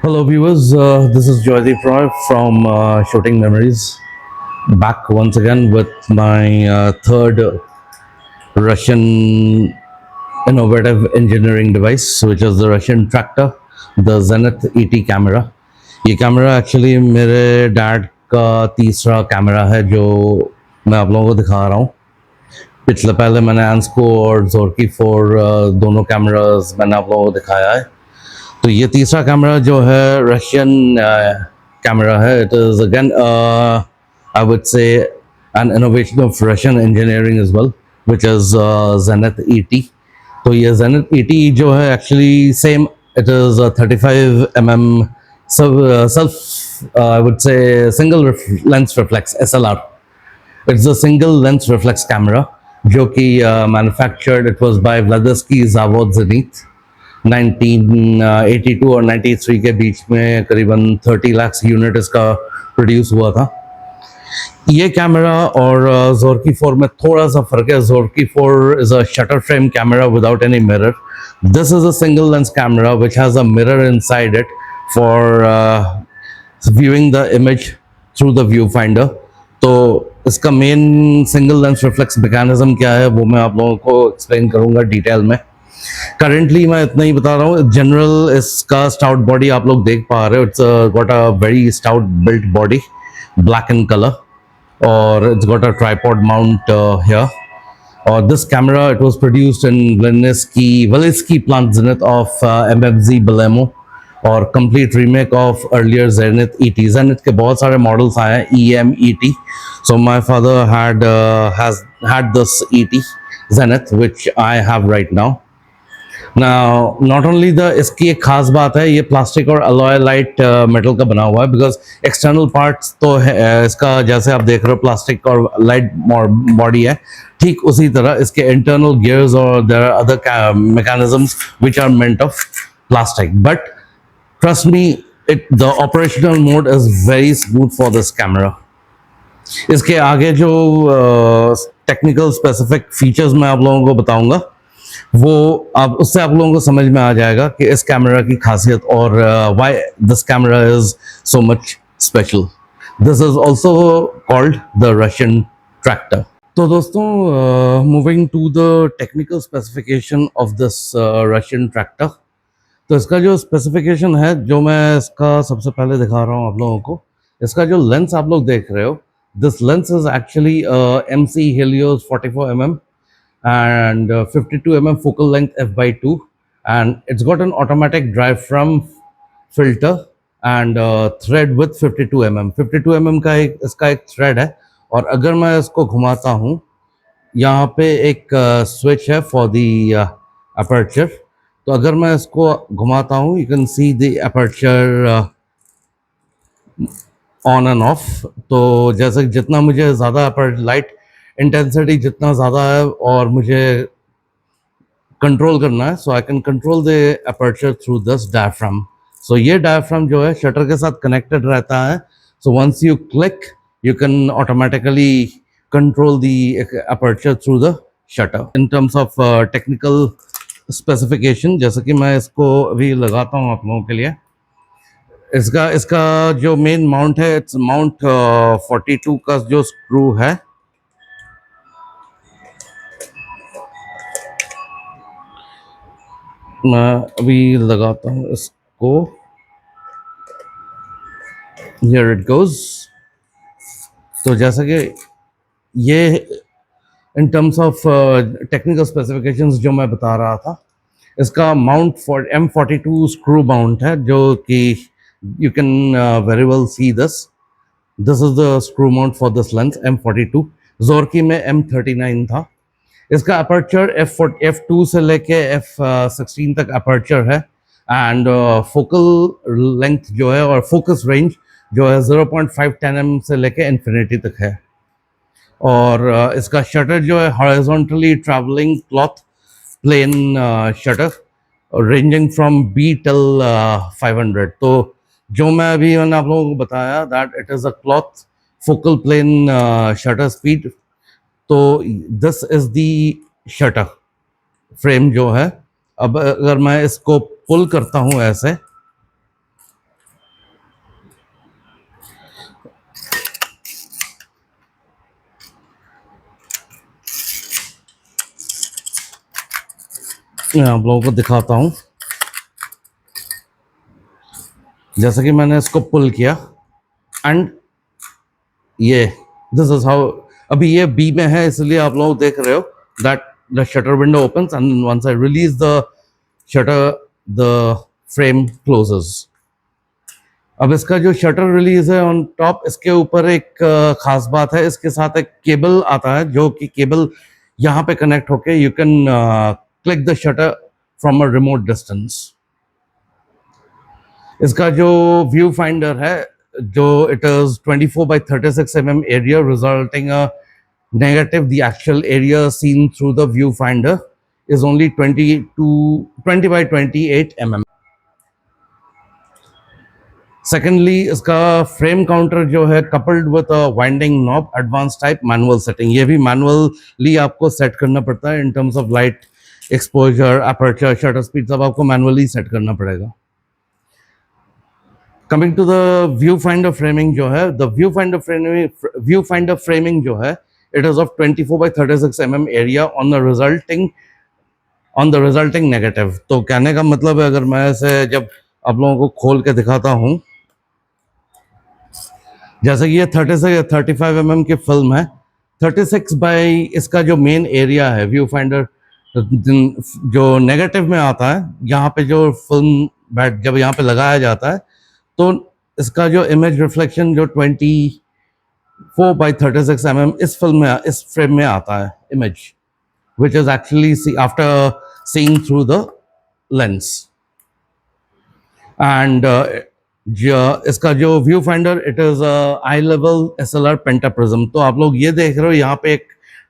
Hello, viewers. This is Joydeep Roy from Shooting Memories. Back once again with my third Russian innovative engineering device, which is the Russian tractor, the Zenith ET camera. ये camera actually मेरे dad का तीसरा camera है जो मैं आप लोगों को दिखा रहा हूँ. पिछले पहले मैंने एंस्को और जोरकी 4 दोनों कैमरास मैंने आप लोगों को दिखाया है. तो ये तीसरा कैमरा जो है रशियन कैमरा है. It is again I would say an innovation of Russian engineering as well, which is Zenith ET. तो ये Zenith ET जो है actually same, it is 35 mm self I would say single lens reflex SLR. It's a single lens reflex camera जो कि manufactured, it was by Vladirsky Zavod Zenith 1982 और 93 के बीच में करीबन 30 लाख यूनिट इसका प्रोड्यूस हुआ था. ये कैमरा और जोरकी 4 में थोड़ा सा फर्क है. जोरकी 4 is a shutter frame camera without any mirror. This is a single lens camera which has a mirror inside it for viewing the image through the viewfinder. तो इसका men single lens reflex mechanism क्या है वो मैं आप लोगों को explain करूंगा डिटेल में. करेंटली मैं इतना ही बता रहा हूँ. जनरल इसका स्टाउट बॉडी आप लोग देख पा रहे हो. It's got a very stout built body, black in colour, और it's got a tripod mount here. Or this camera, it was produced in Velinsky plant Zenith of MFZ Belemo, और complete remake of earlier Zenith ET. Zenith के बहुत सारे models आए हैं, EM ET. So my father has had this ET Zenith which I have right now. Now, not only the इसकी एक खास बात है, ये प्लास्टिक और अलॉय लाइट मेटल का बना हुआ है. बिकॉज एक्सटर्नल पार्ट्स तो है इसका, जैसे आप देख रहे हो प्लास्टिक और लाइट बॉडी है, ठीक उसी तरह इसके इंटरनल गियर्स और there are other mechanisms which are meant of plastic. But trust me, the operational mode is very smooth for this camera. इसके आगे जो टेक्निकल स्पेसिफिक फीचर्स मैं आप लोगों को बताऊंगा वो आप उससे आप लोगों को समझ में आ जाएगा कि इस कैमरा की खासियत और why this camera is so much special. This is also called the Russian tractor. तो दोस्तों, moving to the technical specification of this Russian tractor. तो इसका जो स्पेसिफिकेशन है जो मैं इसका सबसे पहले दिखा रहा हूँ आप लोगों को. इसका जो लेंस आप लोग देख रहे हो, this lens is actually MC Helios 44 mm and 52 mm focal length f/2, and it's got an automatic diaphragm filter and thread with 52 mm. 52 mm का इसका एक थ्रेड है. और अगर मैं इसको घुमाता हूँ, यहाँ पे एक स्विच है फॉर द अपर्चर. तो अगर मैं इसको घुमाता हूँ, you can see the aperture on end of. तो जैसे जितना मुझे ज़्यादा लाइट इंटेंसिटी जितना ज़्यादा है और मुझे कंट्रोल करना है, so I can control the aperture through this diaphragm. So ये डायफ्राम जो है शटर के साथ कनेक्टेड रहता है. So once you click, you can automatically control the aperture through the shutter. In terms of technical specification, जैसे कि मैं इसको अभी लगाता हूँ आप लोगों के लिए. इसका जो मेन माउंट है, इट्स माउंट 42 का जो स्क्रू है. मैं अभी लगाता हूँ इसको. Here it goes. तो जैसा कि ये इन टर्म्स ऑफ टेक्निकल स्पेसिफिकेशंस जो मैं बता रहा था, इसका mount for M42 screw mount है, जो कि you can very well see this. This is the screw mount for this lens M42. जोरकी में M39 था. इसका अपर्चर F2 से लेके F16 तक अपर्चर है. एंड फोकल लेंथ जो है और फोकस रेंज जो है 0.510 mm से लेके इन्फिनिटी तक है. और इसका शटर जो है horizontally travelling cloth plane shutter, ranging from B till 500. तो जो मैं अभी मैंने आप लोगों को बताया that it is a cloth focal plane shutter speed. तो this is the shutter frame जो है. अब अगर मैं इसको पुल करता हूँ ऐसे, मैं आप लोगों को दिखाता हूँ। जैसे कि मैंने इसको पुल किया एंड ये दिस इज हाउ, अभी ये बी में है इसलिए आप लोग देख रहे हो that the shutter window opens and once I release the shutter the frame closes. अब इसका जो शटर रिलीज है ऑन टॉप, इसके ऊपर एक खास बात है, इसके साथ एक केबल आता है जो कि केबल यहाँ पे कनेक्ट होके you can click the shutter from a remote distance. इसका जो व्यू फाइंडर है, जो it is 24 by 36 mm area resulting a negative, the actual area seen through the viewfinder is only 20 by 28 mm. Secondly इसका frame counter जो है coupled with a winding knob, advance type manual setting. ये भी manually आपको set करना पड़ता है in terms of light exposure, aperture, shutter speed, सब आपको मैनुअली सेट करना पड़ेगा। Coming to the viewfinder framing जो है, द व्यू फाइंडर फ्रेमिंग जो है, it is of 24 by 36 mm area on the resulting negative. तो कहने का मतलब है, अगर मैं इसे जब आप लोगों को खोल के दिखाता हूँ, जैसे कि ये 35 mm की फिल्म है, 36 बाई इसका जो मेन एरिया है व्यू फाइंडर जो नेगेटिव में आता है, यहाँ पे जो फिल्म बैठ जब यहाँ पे लगाया जाता है तो इसका जो इमेज रिफ्लेक्शन जो 24 by 36 mm इस फिल्म में, इस फ्रेम में आता है image, which is actually after seeing through the lens. And इसका जो view finder, it is I level SLR pentaprism. तो आप लोग ये देख रहे हो यहाँ पे एक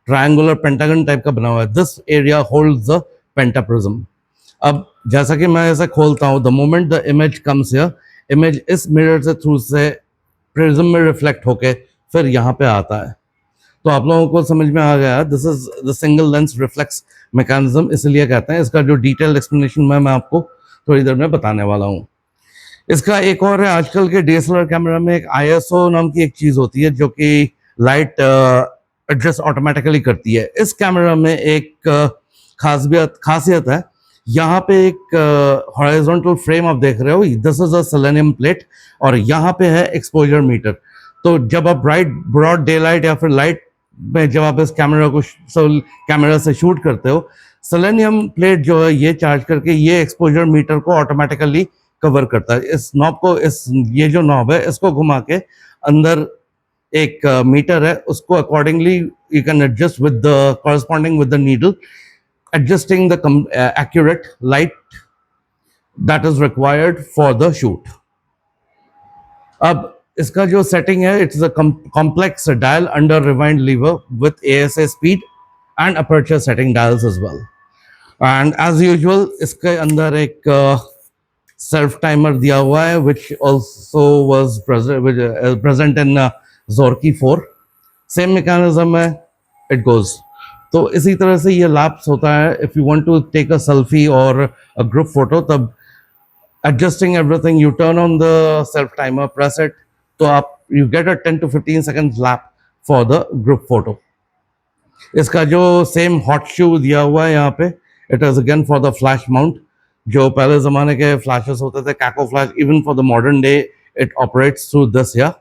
ट्रायंगुलर पेंटागन टाइप का बना हुआ है, this area holds the pentaprism. अब जैसा कि मैं इसे खोलता हूँ, the moment the image comes here, image इस मिरर से थ्रू से प्रिज्म में रिफ्लेक्ट होके फिर यहाँ पे आता है। तो आप लोगों को समझ में आ गया, this is the single lens reflex mechanism, इसलिए कहते हैं। इसका जो डिटेल एक्सप्लेनेशन मैं आपको थोड़ी देर में बताने वाला हूँ। इसका एक और है, आजकल के DSLR कैमरा में एक ISO नाम की एक चीज होती है जो कि लाइट एडजस्ट ऑटोमेटिकली करती है। इस कैमरा में एक खासियत है, यहाँ पे एक हॉरिजॉन्टल फ्रेम आप देख रहे हो, this is a selenium plate, और यहाँ पे है एक्सपोजर मीटर। तो जब आप ब्रॉड डे लाइट या फिर लाइट में जब आप इस कैमरा से शूट करते हो, सेलेनियम प्लेट जो है ये चार्ज करके ये एक्सपोजर मीटर को ऑटोमेटिकली कवर करता है। इस नॉब को, ये जो नॉब है इसको घुमा के अंदर एक मीटर है, उसको accordingly you can adjust with the corresponding with the needle, adjusting the accurate light that is required for the shoot. अब इसका जो सेटिंग है, it's a complex dial under rewind lever with ASA speed and aperture setting dials as well. And as usual इसके अंदर एक self timer दिया हुआ है, which also was present in Zorki 4. Same mechanism है, इट गोज। तो इसी तरह से ये लैप्स होता है। If you want to take a selfie और अ ग्रुप फोटो, तब adjusting everything, you turn on the self timer, press it, तो आप you get a 10 to 15 seconds lap for the group photo. इसका जो same hot शू दिया हुआ है यहाँ पे, it is again for the flash mount. जो पहले ज़माने के फ्लैशेस होते थे, Kako flash, even for the modern day it operates through this. या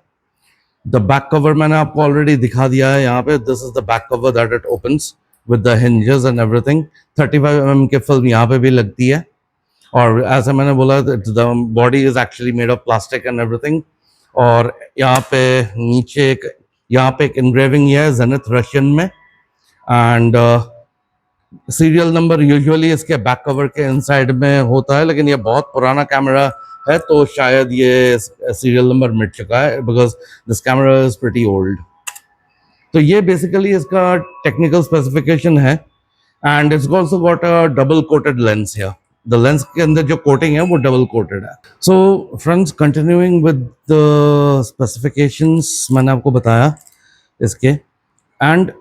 द बैक कवर मैंने आपको ऑलरेडी दिखा दिया है यहाँ पे, this is the back cover that it opens with the hinges and everything. 35 mm की फिल्म यहाँ पे भी लगती है, और ऐसे मैंने बोला the body is actually made of plastic and everything. और यहाँ पे नीचे एक इनग्रेविंग है जेनिथ रशियन में, एंड सीरियल नंबर यूजुअली इसके बैक कवर के इनसाइड में होता है, लेकिन ये बहुत पुराना कैमरा है तो शायद ये सीरियल नंबर मिट चुका है, because this camera is pretty old. तो ये बेसिकली इसका टेक्निकल स्पेसिफिकेशन है, and it's also got a double coated lens here. The lens के अंदर जो कोटिंग है वो डबल कोटेड है। So friends, continuing with the specifications मैंने आपको बताया इसके, एंड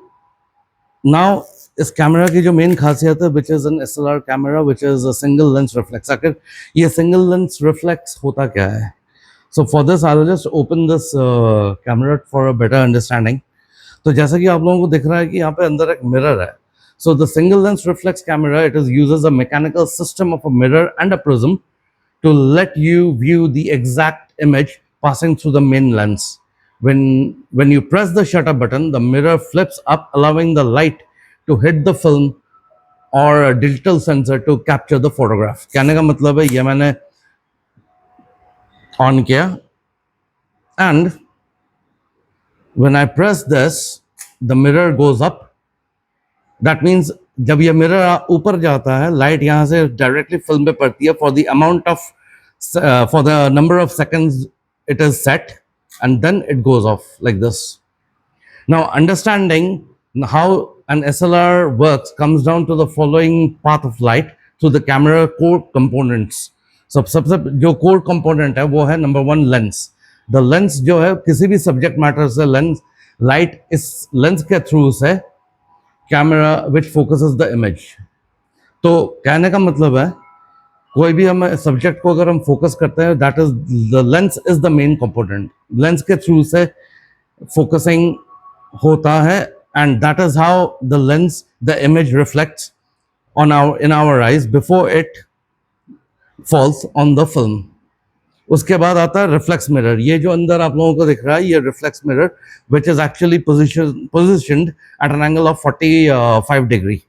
नाउ इस कैमरा की जो मेन खासियत है, which is an SLR camera which is a single lens reflex. आखिर ये सिंगल लेंस रिफ्लेक्स होता क्या है? So for this I will just open this camera for a better understanding. तो जैसा कि आप लोगों को दिख रहा है कि यहाँ पे अंदर एक मिरर है। So the single lens reflex camera, it is uses a mechanical system of a mirror and a prism to let you view the exact image passing through the main lens. When you press the shutter button, the mirror flips up, allowing the light to hit the film or a digital sensor to capture the photograph. कहने का मतलब है ये मैंने on किया, and when I press this, the mirror goes up. That means जब ये mirror ऊपर जाता है, लाइट यहाँ से डायरेक्टली फिल्म पे पड़ती है for the number of seconds it is set, and then it goes off like this. Now, understanding how an SLR works comes down to the following path of light through the camera core components. So, सबसे जो core component है वो है number one lens. The lens जो है किसी भी subject matter से light इस lens के through से camera which focuses the image. तो कहने का मतलब है कोई भी हम सब्जेक्ट को अगर हम फोकस करते हैं, that is the lens is the main component. Lens के थ्रू से फोकसिंग होता है, and that is how the lens the image reflects on in our eyes before it falls on the film. उसके बाद आता है रिफ्लेक्स मिरर. ये जो अंदर आप लोगों को दिख रहा है, ये reflex mirror which is actually positioned at an angle of 45 degree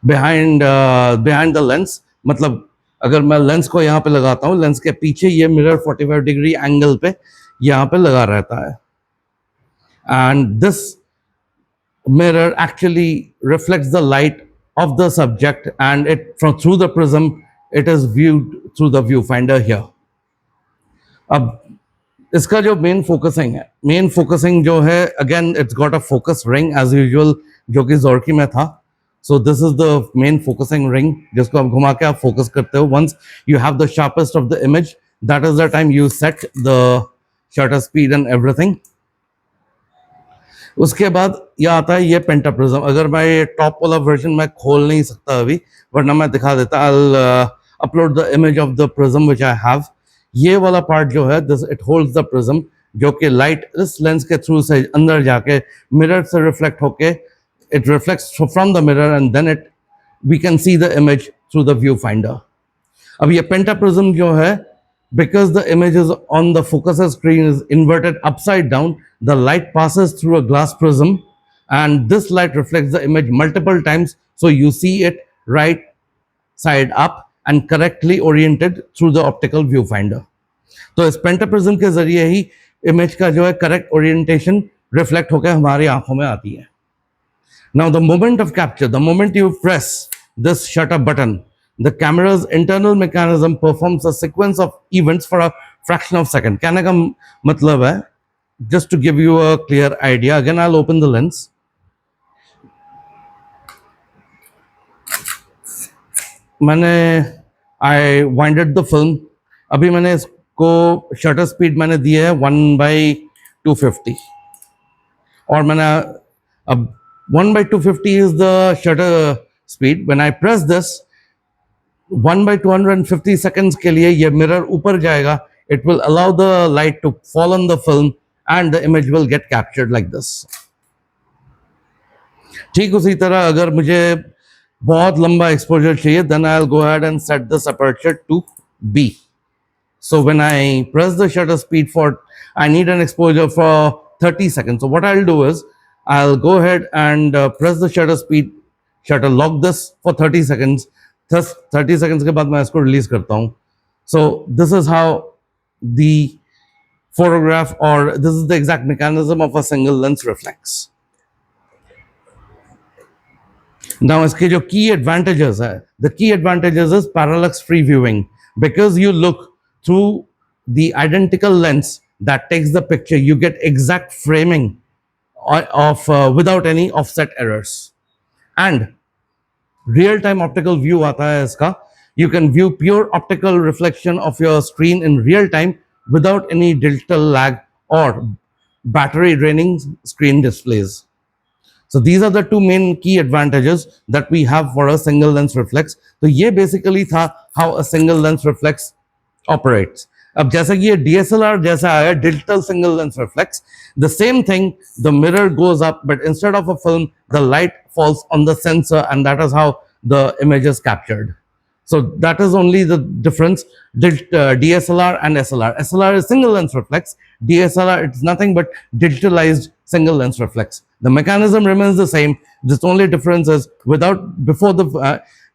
behind the lens. मतलब अगर मैं लेंस को यहाँ पे लगाता हूँ, लेंस के पीछे ये मिरर 45 डिग्री एंगल पे यहाँ पे लगा रहता है, and this mirror actually reflects the light of the subject, and it from through the prism it is viewed through the viewfinder here. अब इसका जो मेन फोकसिंग जो है, again it's got a focus ring as usual जो कि ज़ोर्की में था. So this is the main focusing ring जिसको आप घुमा के आप फोकस करते हो. Once you have the sharpest of the image, that is the time you set the shutter speed and everything. उसके बाद ये आता है ये पेंटाप्रिज्म. अगर मैं ये टॉप वाला वर्जन मैं खोल नहीं सकता अभी, वरना मैं दिखा देता. I'll upload the image of the prism which I have. ये वाला पार्ट जो है, this it holds the prism, जो कि लाइट इस लेंस के थ्रू से अंदर जाके मिरर से रिफ्लेक्ट होके it reflects from the mirror, and then we can see the image through the viewfinder. अब ये pentaprism जो है, because the image is on the focuser screen is inverted upside down, the light passes through a glass prism, and this light reflects the image multiple times, so you see it right side up and correctly oriented through the optical viewfinder. तो इस pentaprism के जरिए ही image का जो है correct orientation reflect होकर हमारी आंखों में आती है. Now, the moment of capture, the moment you press this shutter button, the camera's internal mechanism performs a sequence of events for a fraction of a second. कहने का मतलब है, just to give you a clear idea, again I'll open the lens. मैंने I winded the film. अभी मैंने इसको shutter speed मैंने दी है 1/250, और मैंने अब 1/250 is the shutter speed. When I press this, 1/250 seconds के लिए ये मिरर ऊपर जाएगा. It will allow the light to fall on the film and the image will get captured like this. ठीक उसी तरह अगर मुझे बहुत लंबा exposure चाहिए, then I'll go ahead and set this aperture to B. So when I press the shutter speed I need an exposure for 30 seconds. So what I'll do is, I'll go ahead and press the shutter lock this for 30 seconds. 30 seconds के बाद मैं इसको release करता हूँ. So this is how the photograph, or this is the exact mechanism of a single lens reflex. Now इसके जो key advantages है, the key advantages is parallax free viewing. Because you look through the identical lens that takes the picture, you get exact framing of without any offset errors. And real-time optical view आता है इसका. You can view pure optical reflection of your screen in real time without any digital lag or battery draining screen displays. So these are the two main key advantages that we have for a single lens reflex. So ये basically था how a single lens reflex operates. अब जैसा कि ये DSLR जैसा आया digital single lens reflex, the same thing, the mirror goes up but instead of a film the light falls on the sensor and that is how the image is captured. So that is only the difference. DSLR and SLR. SLR is single lens reflex. DSLR it's nothing but digitalized single lens reflex. The mechanism remains the same. The only difference is without before the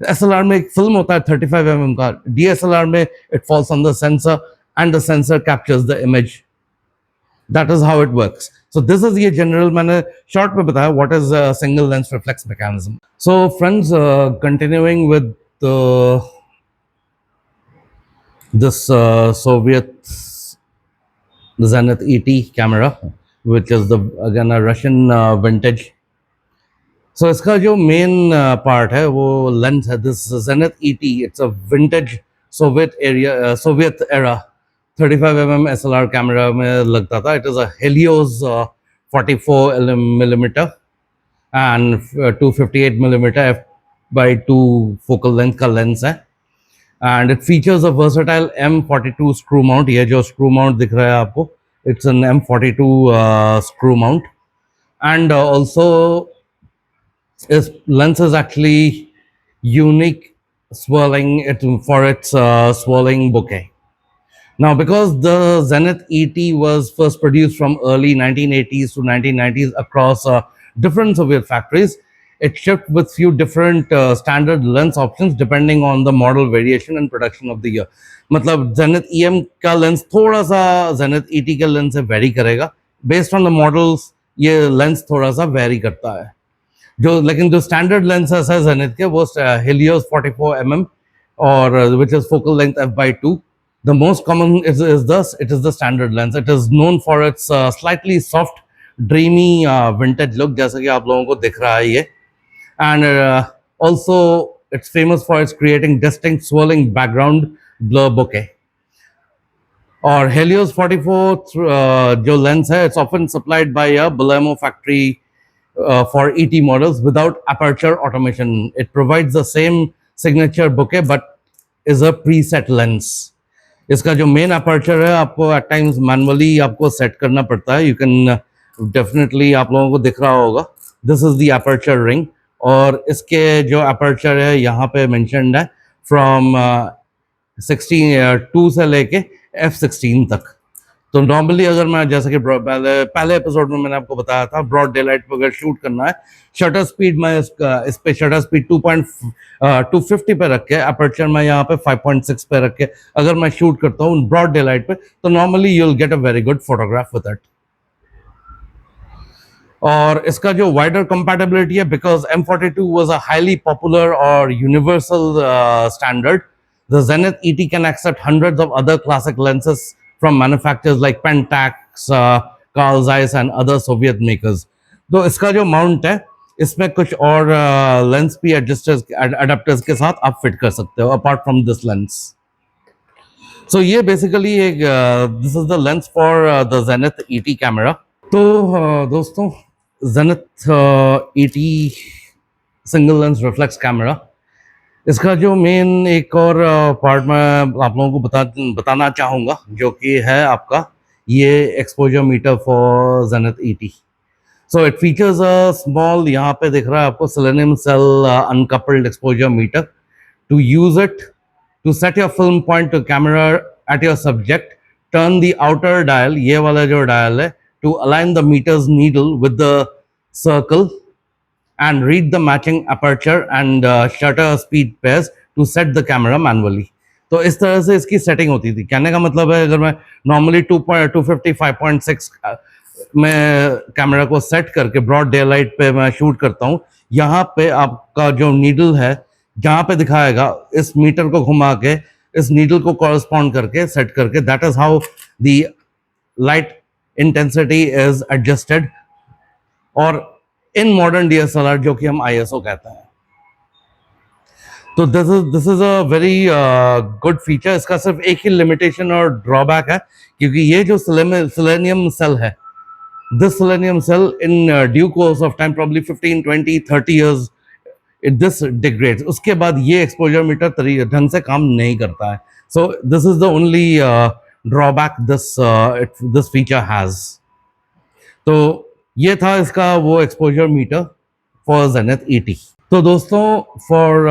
SLR में एक film होता है 35 mm का, DSLR में it falls on the sensor and the sensor captures the image. That is how it works. So this is the general मैंने short में बताया what is a single lens reflex mechanism. So friends, continuing with this Soviet Zenith ET camera, which is again a Russian vintage. So इसका जो main part है वो lens है. This Zenith ET, it's a vintage Soviet era 35 mm SLR camera में लगता था. It is a Helios 44 millimeter and 258 millimeter f/2 focal length का lens है. And it features a versatile M42 screw mount. ये जो screw mount दिख रहा है आपको, it's an M42 screw mount. And also this lens is actually unique swirling for its swirling bokeh. Now, because the Zenith ET was first produced from early 1980s to 1990s across different Soviet factories, it shipped with few different standard lens options depending on the model variation and production of the year. मतलब Zenith EM का lens थोड़ा सा Zenith ET के lens से vary करेगा. Based on the models, ये lens थोड़ा सा vary करता है. लेकिन जो standard lenses है Zenith के वो Helios 44 mm और which is focal length f/2. The most common is it is the standard lens. It is known for its slightly soft, dreamy vintage look, जैसा कि आप लोगों को दिख रहा है ये. And also it's famous for its creating distinct swirling background blur bokeh. और Helios 44 जो lens है, it's often supplied by a Bulemo factory for ET models without aperture automation. It provides the same signature bokeh but is a preset lens. इसका जो main aperture है आपको eight times manually आपको set करना पड़ता है. You can definitely आप लोगों को दिख रहा होगा, this is the aperture ring. और इसके जो अपर्चर है यहाँ पे मेंशन्ड है फ्रॉम 2 से लेके f16 तक. तो नॉर्मली अगर मैं जैसे कि पहले एपिसोड में मैंने आपको बताया था, ब्रॉड डे लाइट पर अगर शूट करना है, शटर स्पीड में इस पे शटर स्पीड 250 पे रख के, अपर्चर में यहाँ पे 5.6 पे रख के अगर मैं शूट करता हूँ ब्रॉड डे लाइट पे, तो normally you will get a very good photograph with it. और इसका जो वाइडर कंपैटिबिलिटी है, because M42 was a highly popular और universal standard, the Zenith ET can accept hundreds of other classic lenses from manufacturers like Pentax, Carl Zeiss and other Soviet makers. तो इसका जो mount है इसमें कुछ और lens भी एडेप्टर्स के साथ आप फिट कर सकते हो अपार्ट फ्रॉम दिस लेंस. सो ये बेसिकली एक this is the lens for the Zenith ET camera. तो दोस्तों Zenith ET single lens reflex camera, इसका जो मेन एक और पार्ट मैं आप लोगों को बताना चाहूँगा, जो कि है आपका ये exposure meter for Zenith ET. So it features a small, यहाँ पे दिख रहा है आपको, selenium cell uncoupled exposure meter. To use it to set your film point to camera at your subject, turn the outer dial, ये वाला जो dial है, to align the meter's needle with the circle and read the matching aperture and shutter speed pairs to set the camera manually. तो इस तरह से इसकी setting होती थी. कहने का मतलब है अगर मैं नॉर्मली 250 5.6 में कैमरा को सेट करके ब्रॉड डे लाइट पे मैं शूट करता हूँ, यहाँ पे आपका जो नीडल है जहाँ पे दिखाएगा, इस मीटर को घुमा के इस नीडल को कॉरस्पॉन्ड करके सेट करके, that is how the light intensity is adjusted. और इन मॉडर्न DSLR जो कि हम ISO कहते हैं. तो this is a very good feature. इसका सिर्फ एक ही लिमिटेशन और ड्रॉबैक है, क्योंकि ये जो सेलेनियम सेल है, this selenium cell in due course of time, probably 15 20 30 years, this degrades. उसके बाद ये एक्सपोजर मीटर ढंग से काम नहीं करता है. So this is the only drawback this feature has. तो ये था इसका वो एक्सपोजर मीटर फॉर Zenith 80। तो दोस्तों, for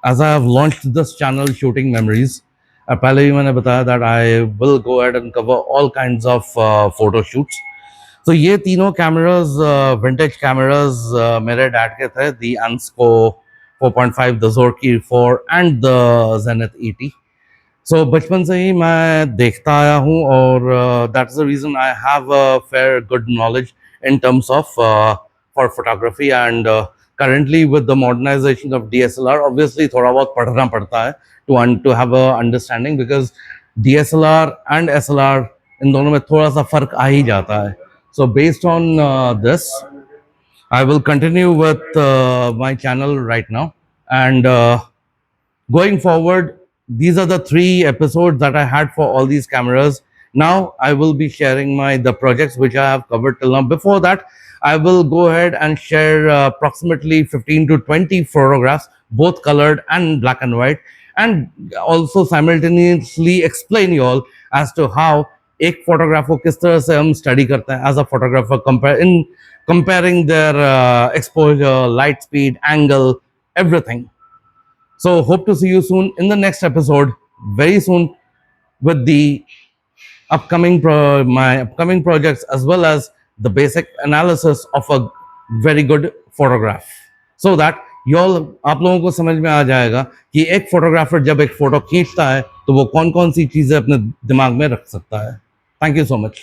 as I have launched this channel Shooting Memories, पहले भी मैंने बताया that I will go ahead and cover all kinds of photo shoots. तो ये तीनों कैमराज विंटेज कैमराज मेरे डैड के थे, the Ansco 4.5, the Zorky 4 and the Zenith 80। So बचपन से ही मैं देखता आया हूँ और that is the reason I have a fair good knowledge in terms of for photography, and currently with the modernization of DSLR, obviously थोड़ा बहुत पढ़ना पड़ता है to have a understanding, because DSLR and SLR इन दोनों में थोड़ा सा फर्क आ ही जाता है. So based on this, I will continue with my channel right now, and going forward, these are the 3 episodes that I had for all these cameras. Now I will be sharing the projects which I have covered till now. Before that, I will go ahead and share approximately 15 to 20 photographs, both colored and black and white, and also simultaneously explain you all as to how एक photograph को किस तरह से हम study करते हैं as a photographer, in comparing their exposure, light speed, angle, everything. So hope to see you soon in the next episode, very soon, with the my upcoming projects, as well as the basic analysis of a very good photograph, so that you all आप लोगों को समझ में आ जाएगा कि एक photographer जब एक फोटो खींचता है तो वो कौन कौन सी चीजें अपने दिमाग में रख सकता है. Thank you so much.